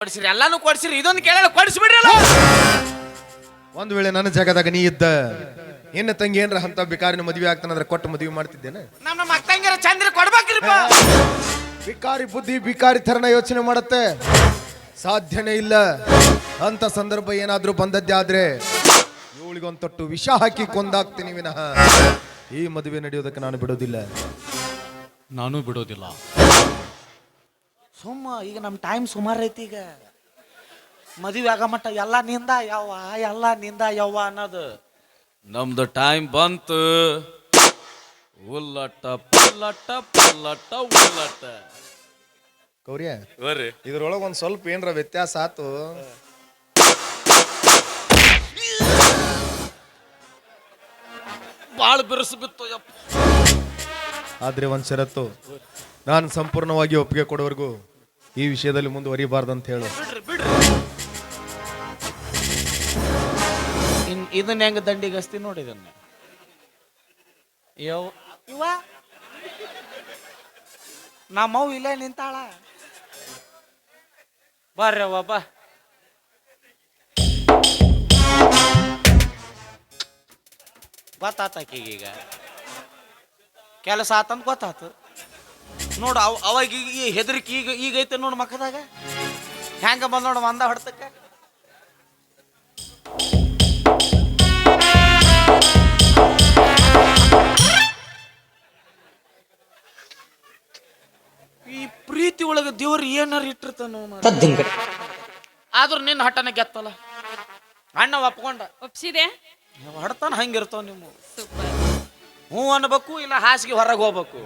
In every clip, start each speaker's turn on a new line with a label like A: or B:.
A: ಕೊಡ್ಸಿರಿ ಎಲ್ಲಾನು ಕೊಡ್ಸಿರಿ ಇದೊಂದು ಕೇಳಲ್ಲ ಕೊಡಿಸ್ಬಿಡ್ರಲ್ಲ.
B: ಒಂದು ವೇಳೆ ನನ್ನ ಜಾಗದಾಗ ನೀ ಇದ್ದ ನಿನ್ನ ತಂಗಿ ಏನ್ರ ಅಂತ ಬಿಕಾರಿನ ಮದುವೆ ಆಗ್ತಾನಂದ್ರೆ ಕೊಟ್ಟು ಮದುವೆ ಮಾಡ್ತಿದ್ದೇನೆ.
A: ನಮ್ಮ ಅಕ್ಕಂಗಿರ ಚಂದ್ರ ಕೊಡ್ಬೇಕ್ರಿಪ್ಪ.
B: ಬಿಕಾರಿ ಬುದ್ಧಿ ಬಿಕಾರಿ ಥರನ ಯೋಚನೆ ಮಾಡುತ್ತೆ, ಸಾಧ್ಯನೇ ಇಲ್ಲ. ಅಂತ ಸಂದರ್ಭ ಏನಾದ್ರೂ ಬಂದದ್ದೇ ಆದ್ರೆ ಇವಳಿಗೊಂದು ತೊಟ್ಟು ವಿಷ ಹಾಕಿ ಕೊಂದಾಗ್ತೀನಿ ವಿನಃ ಈ ಮದುವೆ ನಡೆಯೋದಕ್ಕೆ ನಾನು ಬಿಡೋದಿಲ್ಲ.
A: ನಾನು ಬಿಡೋದಿಲ್ಲ. ಸುಮ್ಮ ಈಗ ನಮ್ಮ ಟೈಮ್ ಸುಮಾರು ಐತಿ. ಈಗ ಮದುವೆ ಆಗ ಮಟ್ಟ ಎಲ್ಲ ನಿಂದ ಯವ್ವ ಅನ್ನೋದು ನಮ್ದು ಟೈಮ್ ಬಂತು. ಉಲ್ಲಟ ಪಲ್ಲಟ ಪಲ್ಲಟ ಉಲ್ಲಟ.
B: ಗೌರಿಯ ಇದ್ರೊಳಗೆ ಒಂದು ಸ್ವಲ್ಪ ಏನ್ರ ವ್ಯತ್ಯಾಸ ಆತು.
A: ಬಾಳ ಬಿರುಸು ಬಿತ್ತು ಯಪ್ಪ.
B: ಆದ್ರೆ ಒಂದ್ ಷರತ್ತು, ನಾನು ಸಂಪೂರ್ಣವಾಗಿ ಒಪ್ಪಿಗೆ ಕೊಡೋವರೆಗೂ ಈ ವಿಷಯದಲ್ಲಿ ಮುಂದುವರಿಬಾರ್ದಂತ ಹೇಳು.
A: ಇದನ್ನ ಹೆಂಗ ದಂಡಿಗಸ್ತಿ ನೋಡಿದನ್ನ ಇವ ನಮ್ಮವ್ ಇಲ್ಲೇ ನಿಂತಾಳ. ಬರ್ರವ್ವ ಬಾ. ಗೊತ್ತಾತಕೀಗ ಕೆಲಸ ಆತಂತ ಗೊತ್ತಾತು ನೋಡು. ಅವಾಗ ಈ ಹೆದರಿಕೆ ಈಗ ಐತೆ ನೋಡು ಮಕ್ಕದಾಗ ಹೆಂಗ ಬಂದ್ ನೋಡು ಒಂದ ಹೊಡ್ತಕ್ಕ. ಈ ಪ್ರೀತಿ ಒಳಗ ದೇವ್ರು ಏನಾರು ಇಟ್ಟಿರ್ತಾನ ಆದ್ರೂ ನಿನ್ನ ಹಠನ ಗೆತ್ತಲ್ಲ. ಅಣ್ಣ ಒಪ್ಕೊಂಡ
C: ಒಪ್ಸಿದೆ
A: ಹೊಡ್ತಾನ ಹಂಗಿರ್ತಾವ ನಿಮ್ಮ. ಹ್ಞೂ ಅನ್ಬೇಕು, ಇಲ್ಲ ಹಾಸಿಗೆ ಹೊರಗೆ ಹೋಗ್ಬೇಕು.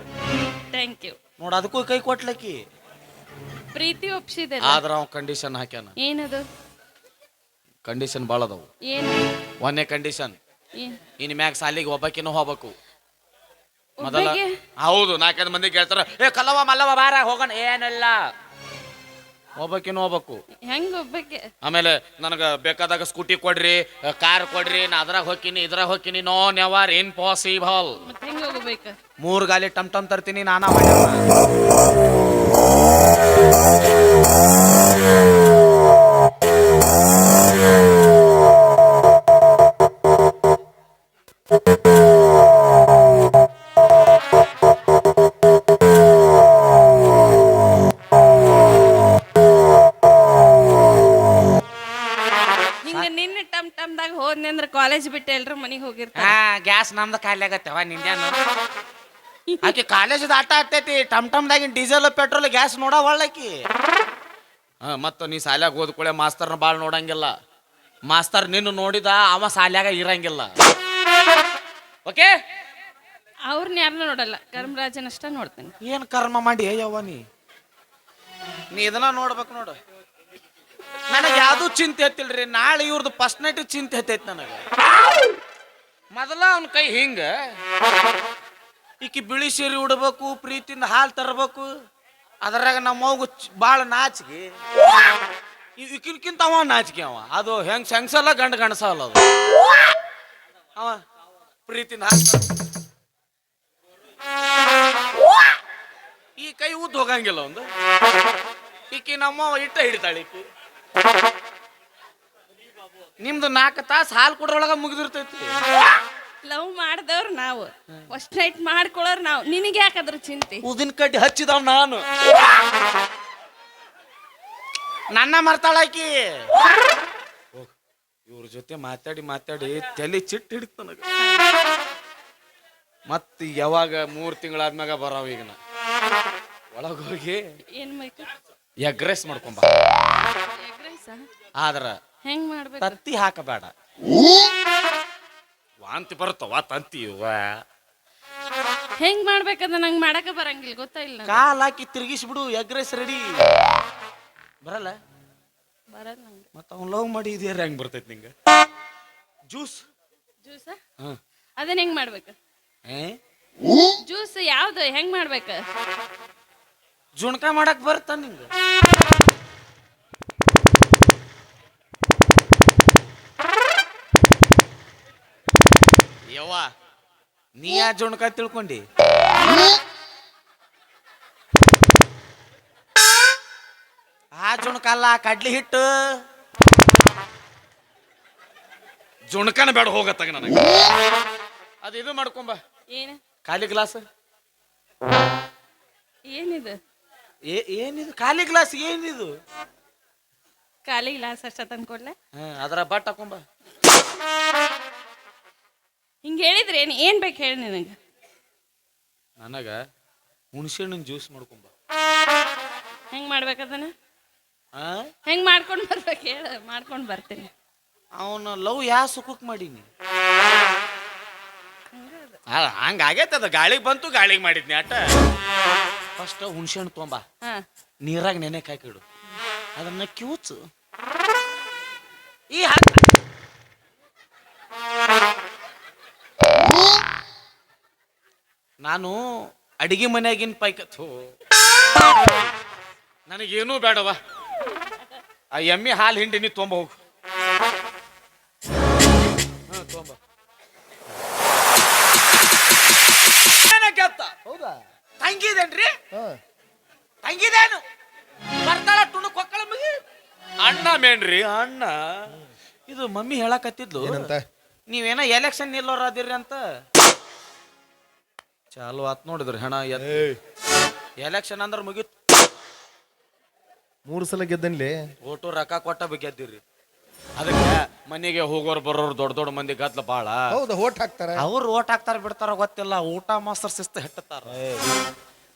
C: Thank you.
A: ನೋಡ ಅದಕ್ಕೂ ಕೈ ಕೊಟ್ಲಕ್ಕಿ
C: ಪ್ರೀತಿ ಒಪ್ಸಿದೆ.
A: ಆದ್ರ ಅವ್ ಕಂಡೀಷನ್ ಹಾಕ್ಯಾನ.
C: ಏನದು
A: ಕಂಡೀಷನ್ ಭಾಳ ಅದಾವು.
C: ಏನು?
A: ಒಂದೇ ಕಂಡೀಷನ್, ಇನ್ ಮ್ಯಾಗ ಸಾಲಿಗೆ ಒಬ್ಬಕಿನೂ ಹೋಗ್ಬೇಕು ಮೊದಲ.
C: ಒಬ್ಬಾಕೆ?
A: ಹೌದು, 4 ಮಂದಿ ಕೇಳ್ತಾರ, ಏ ಕಲ್ಲವ ಮಲ್ಲವ ಬಾರ ಹೋಗೋಣ. ಏನಿಲ್ಲ, ಒಬ್ಬಕಿನೂ ಹೋಗ್ಬೇಕು.
C: ಹೆಂಗ ಒಬ್ಬಕ್ಕೆ?
A: ಆಮೇಲೆ ನನಗೆ ಬೇಕಾದಾಗ ಸ್ಕೂಟಿ ಕೊಡ್ರಿ, ಕಾರ್ ಕೊಡ್ರಿ, ನಾ ಅದ್ರಾಗ ಹೋಗ್ತೀನಿ ಇದ್ರಾಗ ಹೋಗ್ತೀನಿ. No never impossible.
C: ಮತ್ತೆ ಹೆಂಗ ಹೋಗ್ಬೇಕು?
A: 3 ಗಾಲಿ ಟಮ್ ಟಮ್ ತರ್ತೀನಿ ನಾನಾ.
C: ಹೋದ್ನಿ ಅಂದ್ರ ಕಾಲೇಜ್ ಬಿಟ್ಟು ಎಲ್ರ ಮನಿಗ್ ಹೋಗಿರ್ತಾರ.
A: ಗ್ಯಾಸ್ ನಮ್ದು ಖಾಲಿ ಆಗತ್ತವ ನಿಂದೇನು. ಆಕಿ ಕಾಲೇಜ್ ಆಟ ಆಡ್ತೈತಿ. ಟಮ್ ಟಮ್ದಾಗಿನ ಡೀಸೆಲ್ ಪೆಟ್ರೋಲ್ ಗ್ಯಾಸ್ ನೋಡ ಒಳ್ಳಕಿ. ಮತ್ತ ನೀ ಸಾಲ್ಯಾಗ ಹೋದ್ಕೂಳೆ ಮಾಸ್ತರ್ನ ಭಾಳ ನೋಡಂಗಿಲ್ಲ. ಮಾಸ್ತರ್ ನಿನ್ನ ನೋಡಿದ ಅವ ಸಾಲ್ಯಾಗ ಇರಂಗಿಲ್ಲ. ಓಕೆ,
C: ಅವ್ರನ್ನ ಯಾರನ್ನ ನೋಡಲ್ಲ, ಕರ್ಮರಾಜನ್ ಅಷ್ಟ ನೋಡ್ತೇನೆ.
A: ಏನ್ ಕರ್ಮ ಮಾಡಿ ಯವ್ವ ನೀ ಇದನ್ನ ನೋಡ್ಬೇಕು ನೋಡು. ನನಗೆ ಯಾವ್ದು ಚಿಂತೆ ಹತ್ತಿಲ್ರಿ. ನಾಳೆ ಇವ್ರದ್ದು ಫಸ್ಟ್ ನೈಟ್ ಚಿಂತೆ ಹತ್ತೈತಿ ನನಗೆ. ಮೊದಲ ಅವನ ಕೈ ಹಿಂಗ, ಈಕಿ ಬಿಳಿ ಸೀರೆ ಉಡ್ಬೇಕು, ಪ್ರೀತಿಯಿಂದ ಹಾಲು ತರಬೇಕು. ಅದರಾಗ ನಮ್ಮವ್ಗು ಭಾಳ ನಾಚಿಗೆ, ಈಕಿನ್ಕಿಂತ ಅವ ನಾಚಿಕೆ. ಅವ ಅದು ಹೆಂಗ್ ಸೆಂಗ್ಸಲ್ಲ ಗಂಡಸಲ್ಲ. ಅದು ಅವ ಪ್ರೀತಿಯಿಂದ ಹಾಲು ಈ ಕೈ ಉದ್ದು ಹೋಗಂಗಿಲ್ಲ ಒಂದು. ಈಕಿ ನಮ್ಮವ ಇಟ್ಟ ಹಿಡಿತಾಳೆ. ಈಕಿ ನಿಮ್ದು 4 ತಾಸು ಹಾಲು ಕೊಡ್ರೊಳಗ ಮುಗಿದಿರ್ತೈತಿ.
C: ಲವ್ ಮಾಡ್ದವ್ರು ನಾವು, ಫಸ್ಟ್ ನೈಟ್ ಮಾಡ್ಕೊಳ್ಳೋರು ನಾವು. ನಿನಗೆ ಯಾಕದ್ರ ಚಿಂತೆ?
A: ಉದಿನ ಕಡ್ಡಿ ಹಚ್ಚಿದವ್ ನಾನು. ನನ್ನ ಮರ್ತಾಳಾಕಿ. ಇವ್ರ ಜೊತೆ ಮಾತಾಡಿ ತಲೆ ಚಿಟ್ಟು ಹಿಡಿತ ನನಗ. ಮತ್ ಯಾವಾಗ 3 ತಿಂಗಳಾದ್ಮ್ಯಾಗ ಬರಾವ. ಈಗ ಒಳಗೋಗಿ
C: ಏನ್ ಬೇಕು?
A: ಎಗ್ ರೈಸ್ ಮಾಡ್ಕೊಂಬ. ಆದ್ರ
C: ಹೆಂಗ್ ಮಾಡ್ಬೇಕು?
A: ತತ್ತಿ ಹಾಕಬೇಡ, ವಾಂತಿ ಬರುತ್ತವ ತಂತಿ.
C: ಹೆಂಗ್ ಮಾಡ್ಬೇಕಂದ್ರೆ ನಂಗೆ ಮಾಡಕ ಬರಂಗಿಲ್ಲ, ಗೊತ್ತಾಯಿಲ್ಲ.
A: ಕಾಲ್ ಹಾಕಿ ತಿರ್ಗಿಸ್ಬಿಡು, ಎಗ್ ರೈಸ್ ರೆಡಿ. ಬರಲ್ಲ
C: ಬರಲ್ಲ ನಂಗೆ.
A: ಮತ್ತ ಅವ್ನು ಲವ್ ಮಾಡಿ ಇದೇರ್ ಹೆಂಗ್ ಬರ್ತೈತಿ ನಿಂಗ? ಜ್ಯೂಸ್
C: ಅದನ್ನ ಹೆಂಗ್ ಮಾಡ್ಬೇಕು? ಜ್ಯೂಸ್ ಯಾವ್ದು ಹೆಂಗ್ ಮಾಡ್ಬೇಕ?
A: ಜುಣ್ಕ ಮಾಡಕ್ ಬರ್ತ ನಿಂಗ? ಯವ್ವ ನೀ ಯಾ ಜುಣ್ಕ ತಿಳ್ಕೊಂಡಿ? ಜುಣಕಲ್ಲ ಕಡ್ಲಿ ಹಿಟ್ಟು ಜುಣಕನ ಬೇಡ ಹೋಗತ್ತಾಗ ನನಗೆ ಅದು ಇದು ಮಾಡ್ಕೊಂಬ
C: ಏನು
A: ಖಾಲಿ ಗ್ಲಾಸ್
C: ಏನಿದು
A: ಏನಿದು ಖಾಲಿ ಗ್ಲಾಸ್ ಏನಿದು
C: ಖಾಲಿ ಗ್ಲಾಸ್ ಅಷ್ಟ ತಂದ್ಕೊಡ್ಲೆ
A: ಅದರ ಬಟ್ ಹಾಕೊಂಬ
C: ಹಿಂಗೆ ಹೇಳಿದ್ರೆ ಏನ್ ಬೇಕು ಹೇಳಿ ನಿನಗೆ
A: ನನಗ ಹುಣಸೆಹಣ್ಣಿನ ಜ್ಯೂಸ್ ಮಾಡ್ಕೊಂಬ
C: ಹೆಂಗ್ ಮಾಡ್ಬೇಕದನ್ನ
A: ಆ
C: ಹೆಂಗ್ ಮಾಡ್ಕೊಂಡು ಬರ್ಬೇಕು ಹೇಳ ಮಾಡ್ಕೊಂಡು ಬರ್ತೀನಿ
A: ಅವನ ಲವ್ ಸುಖಕ್ಕೆ ಮಾಡೀನಿ ಹಂಗಾಗೈತೆ ಅದು ಗಾಳಿಗೆ ಬಂತು ಗಾಳಿಗೆ ಮಾಡಿದ್ನಿ ಆಟ ಫಸ್ಟ್ ಹುಣಸೆಹಣ್ಣು ತೊಂಬ
C: ಹಾ
A: ನೀರಾಗ ನೆನೆ ಹಾಕಿಡು ಅದನ್ನ ಕ್ಯೂಚು ಈ ನಾನು ಅಡಿಗೆ ಮನೆಯಾಗಿನ ಪೈಕತ್ತು ನನಗೇನೂ ಬೇಡವ ಆ ಎಮ್ಮೆ ಹಾಲು ಹಿಂಡಿನಿ ತೊಂಬ ಹೋಗು ತೊಂಬ
B: ಹೌದಾ
A: ತಂಗಿದೇನ್ರಿ
B: ಹಾ
A: ತಂಗಿದೇನು ಬರ್ತಾಳ ತುಣಕ್ ಹೊಕ್ಕಳ ಮಗಿ ಅಣ್ಣ ಮೇನ್ರಿ ಅಣ್ಣ ಇದು ಮಮ್ಮಿ ಹೇಳಕತ್ತಿದ್ಲು
B: ಏನಂತ
A: ನೀವೇನ ಎಲೆಕ್ಷನ್ ನಿಲ್ಲೋರ್ ಅದಿರಿ ಅಂತ ಚಾಲು ಆತ್ ನೋಡಿದ್ರಿ ಹೆಣ ಎಲೆಕ್ಷನ್ ಅಂದ್ರ ಮುಗಿತ್
B: 3 ಸಲ ಗೆದ್ದನ್ಲಿ
A: ಓಟು ರೊಕ್ಕ ಕೊಟ್ಟ ಗೆದ್ದಿರಿ ಅದಕ್ಕೆ ಮನೆಗೆ ಹೋಗೋರು ಬರೋರು ದೊಡ್ಡ ದೊಡ್ಡ ಮಂದಿ ಗದ್ಲ ಬಾಳ
B: ಹೌದಾ ಓಟ್ ಹಾಕ್ತಾರ
A: ಅವ್ರು ಓಟ್ ಹಾಕ್ತಾರ ಬಿಡ್ತಾರ ಗೊತ್ತಿಲ್ಲ ಊಟ ಮಾಸ್ತರ್ ಶಿಸ್ತು ಹೆಟ್ಟತಾರ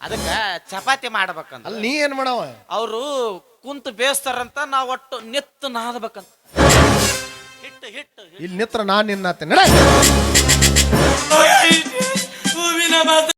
A: ಅದಕ್ಕ ಚಪಾತಿ ಮಾಡ್ಬೇಕಂತ
B: ಅಲ್ಲಿ ನೀ ಏನ್ ಮಾಡವ
A: ಅವರು ಕುಂತು ಬೇಯಿಸ್ತಾರಂತ ನಾವ್ ಒಟ್ಟು ನಿತ್ತು ನಾದಬೇಕಂತ ಹಿಟ್ಟು ಹಿಟ್ಟು
B: ಇಲ್ಲಿ ನಿತ್ರ ನಾನ್ ನಿನ್ನಾತೆ ನಡೆ